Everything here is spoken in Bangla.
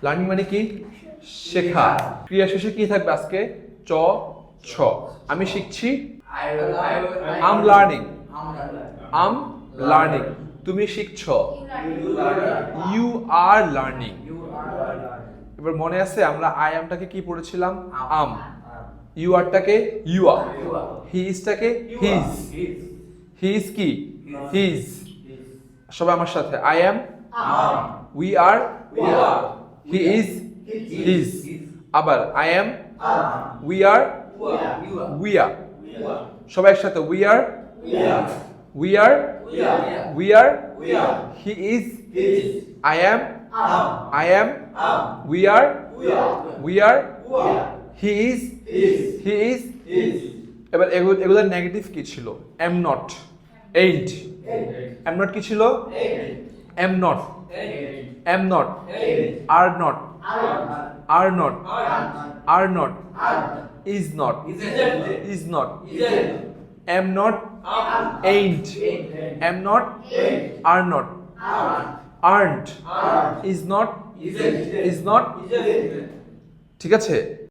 লার্নিং মানে কি? শেখা। ক্রিয়া শেষে কি থাকবে আজকে? চ ছ। আমি শিখছি, আম লার্নিং। আম লার্নিং। তুমি শিখছো, ইউ আর লার্নিং। এবার মনে আছে আমরা আই আমটাকে কি পড়েছিলাম? আম। ইউ আরটাকে ইউ আর। হি ইজটাকে হিজ। হি ইজ কি? হিজ। সবাই আমার সাথে, I am, we are, he is, he's. আবার I am, we are, we are. সবাই একসাথে, we are, we are, we are, he is, I am, I am, we are, he is, এবার এগুলোর নেগেটিভ কি ছিল? am not, ain't, am not কি ছিল? am not, are not, is not, am not, ain't, am not, are not, aren't, is not, ঠিক আছে?